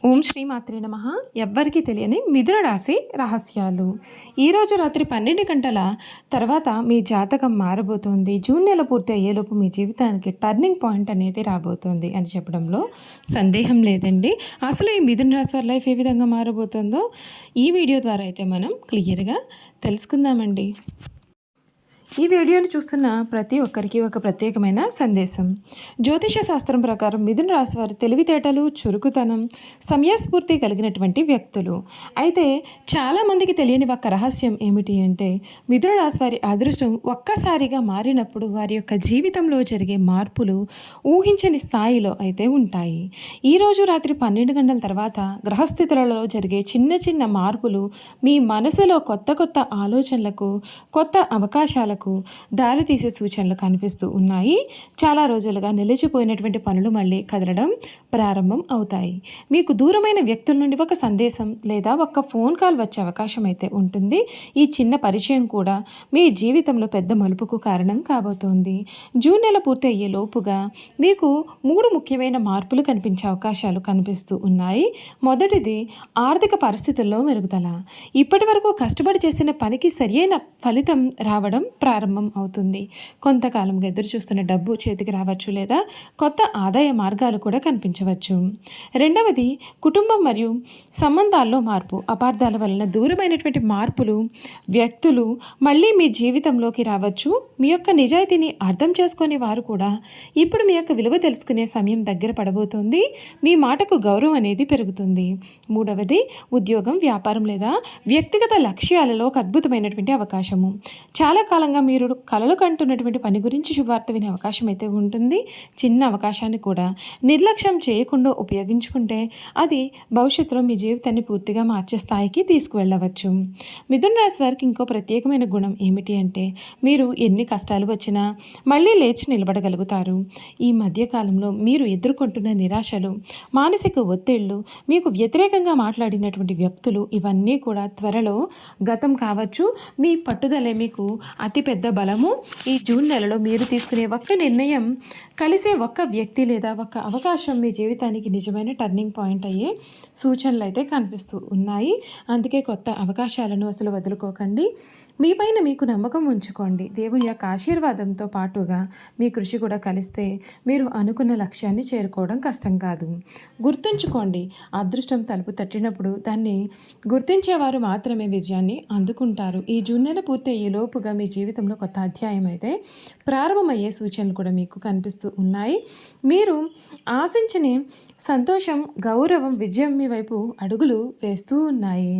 ఓం శ్రీ మాత్రే నమః. ఎవ్వరికీ తెలియని మిథున రాశి రహస్యాలు. ఈరోజు రాత్రి 12 గంటల తర్వాత మీ జాతకం మారబోతోంది. జూన్ నెల పూర్తి అయ్యేలోపు మీ జీవితానికి టర్నింగ్ పాయింట్ అనేది రాబోతోంది అని చెప్పడంలో సందేహం లేదండి. అసలు ఈ మిథున రాశి వారి లైఫ్ ఏ విధంగా మారబోతుందో ఈ వీడియో ద్వారా అయితే మనం క్లియర్గా తెలుసుకుందామండి. ఈ వీడియోని చూస్తున్న ప్రతి ఒక్కరికి ఒక ప్రత్యేకమైన సందేశం. జ్యోతిష శాస్త్రం ప్రకారం మిథున రాశి వారి తెలివితేటలు, చురుకుతనం, సమయస్ఫూర్తి కలిగినటువంటి వ్యక్తులు. అయితే చాలామందికి తెలియని ఒక రహస్యం ఏమిటి అంటే మిథున రాశి వారి అదృష్టం ఒక్కసారిగా మారినప్పుడు వారి యొక్క జీవితంలో జరిగే మార్పులు ఊహించని స్థాయిలో అయితే ఉంటాయి. ఈరోజు రాత్రి 12 గంటల తర్వాత గ్రహస్థితులలో జరిగే చిన్న చిన్న మార్పులు మీ మనసులో కొత్త కొత్త ఆలోచనలకు, కొత్త అవకాశాలకు దారితీసే సూచనలు కనిపిస్తూ ఉన్నాయి. చాలా రోజులుగా నిలిచిపోయినటువంటి పనులు మళ్ళీ కదలడం ప్రారంభం అవుతాయి. మీకు దూరమైన వ్యక్తుల నుండి ఒక సందేశం లేదా ఒక ఫోన్ కాల్ వచ్చే అవకాశం అయితే ఉంటుంది. ఈ చిన్న పరిచయం కూడా మీ జీవితంలో పెద్ద మలుపుకు కారణం కాబోతోంది. జూన్ నెల పూర్తి అయ్యే లోపుగా మీకు 3 ముఖ్యమైన మార్పులు కనిపించే అవకాశాలు కనిపిస్తూ ఉన్నాయి. మొదటిది ఆర్థిక పరిస్థితుల్లో మెరుగుదల. ఇప్పటి వరకు కష్టపడి చేసిన పనికి సరియైన ఫలితం రావడం ప్రారంభం అవుతుంది. కొంతకాలంగా ఎదురు చూస్తున్న డబ్బు చేతికి రావచ్చు లేదా కొత్త ఆదాయ మార్గాలు కూడా కనిపించవచ్చు. రెండవది కుటుంబం మరియు సంబంధాల్లో మార్పు. అపార్థాల వలన దూరమైనటువంటి మార్పులు వ్యక్తులు మళ్ళీ మీ జీవితంలోకి రావచ్చు. మీ యొక్క నిజాయితీని అర్థం చేసుకునే వారు కూడా ఇప్పుడు మీ యొక్క విలువ తెలుసుకునే సమయం దగ్గర పడబోతుంది. మీ మాటకు గౌరవం అనేది పెరుగుతుంది. మూడవది ఉద్యోగం, వ్యాపారం లేదా వ్యక్తిగత లక్ష్యాలలో ఒక అద్భుతమైనటువంటి అవకాశము. చాలా కాలంగా మీరు కలలు కంటున్నటువంటి పని గురించి శుభవార్త వినే అవకాశం అయితే ఉంటుంది. చిన్న అవకాశాన్ని కూడా నిర్లక్ష్యం చేయకుండా ఉపయోగించుకుంటే అది భవిష్యత్తులో మీ జీవితాన్ని పూర్తిగా మార్చే స్థాయికి తీసుకువెళ్ళవచ్చు. మిథున రాశి వారికి ఇంకో ప్రత్యేకమైన గుణం ఏమిటి అంటే మీరు ఎన్ని కష్టాలు వచ్చినా మళ్ళీ లేచి నిలబడగలుగుతారు. ఈ మధ్యకాలంలో మీరు ఎదుర్కొంటున్న నిరాశలు, మానసిక ఒత్తిళ్లు, మీకు వ్యతిరేకంగా మాట్లాడినటువంటి వ్యక్తులు ఇవన్నీ కూడా త్వరలో గతం కావచ్చు. మీ పట్టుదలే మీకు అతిపెద్ద బలము. ఈ జూన్ నెలలో మీరు తీసుకునే ఒక్క నిర్ణయం, కలిసే ఒక్క వ్యక్తి లేదా ఒక్క అవకాశం మీ జీవితానికి నిజమైన టర్నింగ్ పాయింట్ అయ్యే సూచనలు అయితే కనిపిస్తూ ఉన్నాయి. అందుకే కొత్త అవకాశాలను అసలు వదులుకోకండి. మీపైన మీకు నమ్మకం ఉంచుకోండి. దేవుని యొక్క ఆశీర్వాదంతో పాటుగా మీ కృషి కూడా కలిస్తే మీరు అనుకున్న లక్ష్యాన్ని చేరుకోవడం కష్టం కాదు. గుర్తుంచుకోండి, అదృష్టం తలుపు తట్టినప్పుడు దాన్ని గుర్తించేవారు మాత్రమే విజయాన్ని అందుకుంటారు. ఈ జూన్ నెల పూర్తి అయ్యే లోపుగా మీ జీవితంలో కొత్త అధ్యాయం అయితే ప్రారంభమయ్యే సూచనలు కూడా మీకు కనిపిస్తూ ఉన్నాయి. మీరు ఆశించని సంతోషం, గౌరవం, విజయం మీ వైపు అడుగులు వేస్తూ ఉన్నాయి.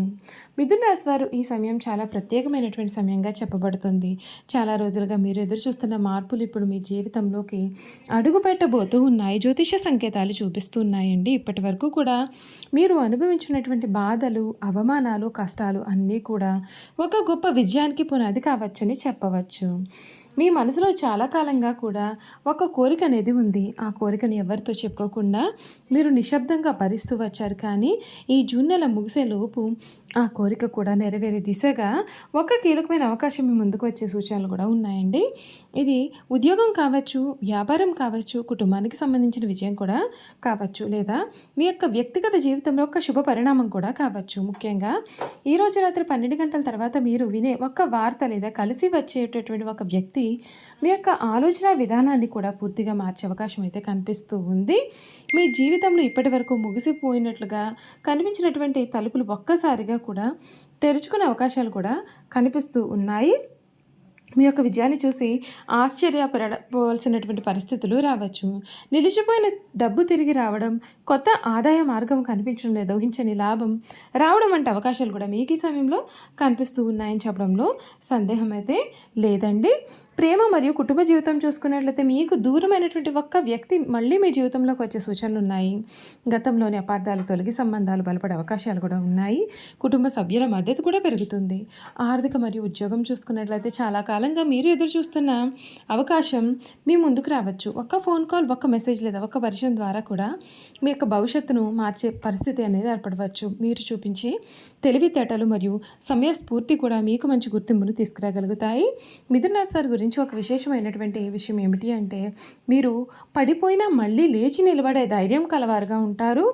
మిథున రాశి వారు ఈ సమయం చాలా ప్రత్యేకమైనటువంటి సమయంగా చెప్పబడుతుంది. చాలా రోజులుగా మీరు ఎదురు చూస్తున్న మార్పులు ఇప్పుడు మీ జీవితంలోకి అడుగు పెట్టబోతూ ఉన్నాయి. జ్యోతిష సంకేతాలు చూపిస్తున్నాయండి. ఇప్పటి వరకు కూడా మీరు అనుభవించినటువంటి బాధలు, అవమానాలు, కష్టాలు అన్నీ కూడా ఒక గొప్ప విజయానికి పునాది కావచ్చని చెప్పవచ్చు. మీ మనసులో చాలా కాలంగా కూడా ఒక కోరిక అనేది ఉంది. ఆ కోరికను ఎవరితో చెప్పుకోకుండా మీరు నిశ్శబ్దంగా భరిస్తూ వచ్చారు. కానీ ఈ జూన్ నెల ముగిసే లోపు ఆ కోరిక కూడా నెరవేరే దిశగా ఒక కీలకమైన అవకాశం మీ ముందుకు వచ్చే సూచనలు కూడా ఉన్నాయండి. ఇది ఉద్యోగం కావచ్చు, వ్యాపారం కావచ్చు, కుటుంబానికి సంబంధించిన విజయం కూడా కావచ్చు, లేదా మీ యొక్క వ్యక్తిగత జీవితంలో ఒక శుభ పరిణామం కూడా కావచ్చు. ముఖ్యంగా ఈరోజు రాత్రి 12 గంటల తర్వాత మీరు వినే ఒక వార్త లేదా కలిసి వచ్చేటటువంటి ఒక వ్యక్తి మీ యొక్క ఆలోచన విధానాన్ని కూడా పూర్తిగా మార్చే అవకాశం అయితే కనిపిస్తూ ఉంది. మీ జీవితంలో ఇప్పటి వరకు ముగిసిపోయినట్లుగా కనిపించినటువంటి తలుపులు ఒక్కసారిగా కూడా తెరుచుకునే అవకాశాలు కూడా కనిపిస్తూ ఉన్నాయి. మీ యొక్క విజయాన్ని చూసి ఆశ్చర్యపడవలసినటువంటి పరిస్థితులు రావచ్చు. నిలిచిపోయిన డబ్బు తిరిగి రావడం, కొత్త ఆదాయ మార్గం కనిపించడం లేదా ఊహించని లాభం రావడం వంటి అవకాశాలు కూడా మీకు ఈ సమయంలో కనిపిస్తూ ఉన్నాయని చెప్పడంలో సందేహం అయితే లేదండి. ప్రేమ మరియు కుటుంబ జీవితం చూసుకున్నట్లయితే మీకు దూరమైనటువంటి ఒక్క వ్యక్తి మళ్ళీ మీ జీవితంలోకి వచ్చే సూచనలు ఉన్నాయి. గతంలోని అపార్థాలు తొలగి సంబంధాలు బలపడే అవకాశాలు కూడా ఉన్నాయి. కుటుంబ సభ్యుల మద్దతు కూడా పెరుగుతుంది. ఆర్థిక మరియు ఉద్యోగం చూసుకున్నట్లయితే చాలా కాలం కాలంగా మీరు ఎదురు చూస్తున్న అవకాశం మీ ముందుకు రావచ్చు. ఒక్క ఫోన్ కాల్, ఒక్క మెసేజ్ లేదా ఒక్క పరిచయం ద్వారా కూడా మీ యొక్క భవిష్యత్తును మార్చే పరిస్థితి అనేది ఏర్పడవచ్చు. మీరు చూపించే తెలివితేటలు మరియు సమయస్ఫూర్తి కూడా మీకు మంచి గుర్తింపును తీసుకురాగలుగుతాయి. మిథున రాశి వారి గురించి ఒక విశేషమైనటువంటి విషయం ఏమిటి అంటే, మీరు పడిపోయినా మళ్ళీ లేచి నిలబడే ధైర్యం కలవారుగా ఉంటారు.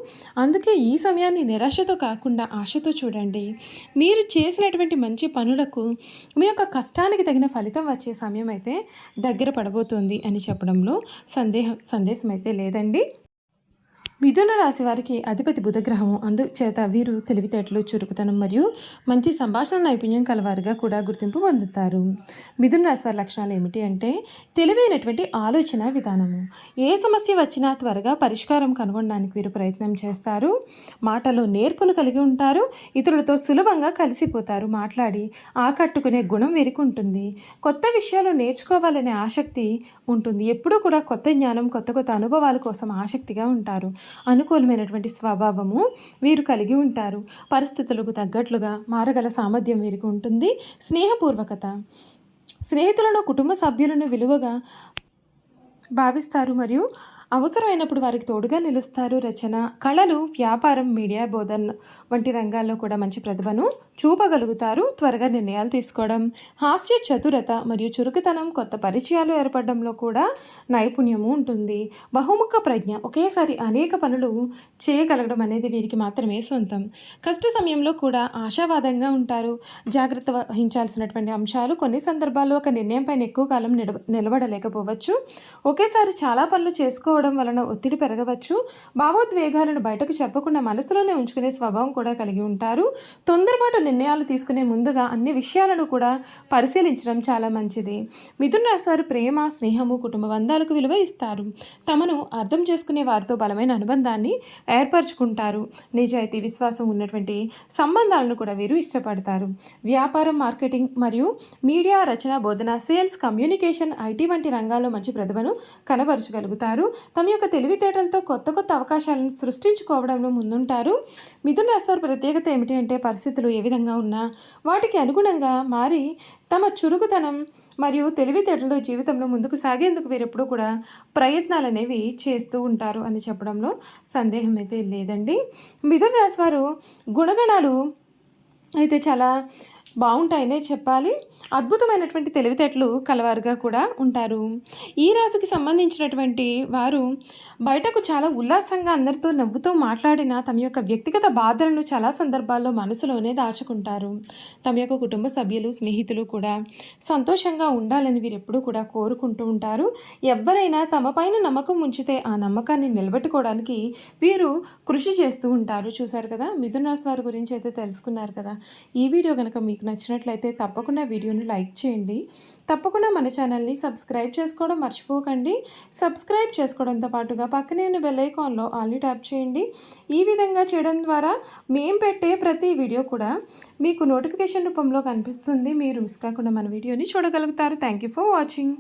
అందుకే ఈ సమయాన్ని నిరాశతో కాకుండా ఆశతో చూడండి. మీరు చేసినటువంటి మంచి పనులకు మీ యొక్క కష్టానికి తగిన ఫలితం వచ్చే సమయం అయితే దగ్గర పడబోతుంది అని చెప్పడంలో సందేశం అయితే లేదండి. మిథున రాశి వారికి అధిపతి బుధగ్రహము, అందుచేత వీరు తెలివితేటలు, చురుకుతనం మరియు మంచి సంభాషణ నైపుణ్యం కలవారుగా కూడా గుర్తింపు పొందుతారు. మిథున రాశి వారి లక్షణాలు ఏమిటి అంటే, తెలివైనటువంటి ఆలోచన విధానము. ఏ సమస్య వచ్చినా త్వరగా పరిష్కారం కనుగొనడానికి వీరు ప్రయత్నం చేస్తారు. మాటలో నేర్పును కలిగి ఉంటారు. ఇతరులతో సులభంగా కలిసిపోతారు. మాట్లాడి ఆకట్టుకునే గుణం వీరికి ఉంటుంది. కొత్త విషయాలు నేర్చుకోవాలనే ఆసక్తి ఉంటుంది. ఎప్పుడూ కూడా కొత్త జ్ఞానం, కొత్త అనుభవాల కోసం ఆసక్తిగా ఉంటారు. అనుకూలమైనటువంటి స్వభావము వీరు కలిగి ఉంటారు. పరిస్థితులకు తగ్గట్లుగా మారగల సామర్థ్యం వీరికి ఉంటుంది. స్నేహపూర్వకత, స్నేహితులను, కుటుంబ సభ్యులను విలువగా భావిస్తారు మరియు అవసరమైనప్పుడు వారికి తోడుగా నిలుస్తారు. రచన, కళలు, వ్యాపారం, మీడియా, బోధన వంటి రంగాల్లో కూడా మంచి ప్రతిభను చూపగలుగుతారు. త్వరగా నిర్ణయాలు తీసుకోవడం, హాస్య చతురత మరియు చురుకుతనం, కొత్త పరిచయాలు ఏర్పడడంలో కూడా నైపుణ్యము ఉంటుంది. బహుముఖ ప్రజ్ఞ, ఒకేసారి అనేక పనులు చేయగలగడం అనేది వీరికి మాత్రమే సొంతం. కష్ట సమయంలో కూడా ఆశావాదంగా ఉంటారు. జాగ్రత్త వహించాల్సినటువంటి అంశాలు, కొన్ని సందర్భాల్లో ఒక నిర్ణయం పైన ఎక్కువ కాలం నిలబడలేకపోవచ్చు. ఒకేసారి చాలా పనులు చేసుకోవడం వలన ఒత్తిడి పెరగవచ్చు. భావోద్వేగాలను బయటకు చెప్పకుండా మనసులోనే ఉంచుకునే స్వభావం కూడా కలిగి ఉంటారు. తొందరపాటు నిర్ణయాలు తీసుకునే ముందుగా అన్ని విషయాలను కూడా పరిశీలించడం చాలా మంచిది. మిథున రాశి వారు ప్రేమ, స్నేహము, కుటుంబ బంధాలకు విలువ ఇస్తారు. తమను అర్థం చేసుకునే వారితో బలమైన అనుబంధాన్ని ఏర్పరచుకుంటారు. నిజాయితీ, విశ్వాసం ఉన్నటువంటి సంబంధాలను కూడా వీరు ఇష్టపడతారు. వ్యాపారం, మార్కెటింగ్ మరియు మీడియా, రచన, బోధన, సేల్స్, కమ్యూనికేషన్, ఐటీ వంటి రంగాల్లో మంచి ప్రతిభను కనబరచగలుగుతారు. తమ యొక్క తెలివితేటలతో కొత్త అవకాశాలను సృష్టించుకోవడంలో ముందుంటారు. మిథున రాశి వారి ప్రత్యేకత ఏమిటి అంటే, పరిస్థితులు ఏ విధంగా ఉన్నా వాటికి అనుగుణంగా మారి తమ చురుకుతనం మరియు తెలివితేటలతో జీవితంలో ముందుకు సాగేందుకు వీరెప్పుడు కూడా ప్రయత్నాలు అనేవి చేస్తూ ఉంటారు అని చెప్పడంలో సందేహం అయితే లేదండి. మిథున రాశి వారు గుణగణాలు అయితే చాలా బాగుంటాయనే చెప్పాలి. అద్భుతమైనటువంటి తెలివితేటలు కలవారుగా కూడా ఉంటారు. ఈ రాశికి సంబంధించినటువంటి వారు బయటకు చాలా ఉల్లాసంగా అందరితో నవ్వుతూ మాట్లాడిన తమ యొక్క వ్యక్తిగత బాధలను చాలా సందర్భాల్లో మనసులోనే దాచుకుంటారు. తమ యొక్క కుటుంబ సభ్యులు, స్నేహితులు కూడా సంతోషంగా ఉండాలని వీరు ఎప్పుడూ కూడా కోరుకుంటూ ఉంటారు. ఎవరైనా తమ పైన నమ్మకం ఉంచితే ఆ నమ్మకాన్ని నిలబెట్టుకోవడానికి వీరు కృషి చేస్తూ ఉంటారు. చూశారు కదా, మిథున రాశి వారి గురించి అయితే తెలుసుకున్నారు కదా. ఈ వీడియో కనుక మీకు నచ్చినట్లయితే తప్పకుండా వీడియోని లైక్ చేయండి. తప్పకుండా మన ఛానల్ని సబ్స్క్రైబ్ చేసుకోవడం మర్చిపోకండి. సబ్స్క్రైబ్ చేసుకోవడంతో పాటుగా పక్కనే ఉన్న బెల్ ఐకాన్లో ఆల్ని ట్యాప్ చేయండి. ఈ విధంగా చేయడం ద్వారా మేము పెట్టే ప్రతి వీడియో కూడా మీకు నోటిఫికేషన్ రూపంలో కనిపిస్తుంది. మీరు మిస్ కాకుండా మన వీడియోని చూడగలుగుతారు. Thank you for watching.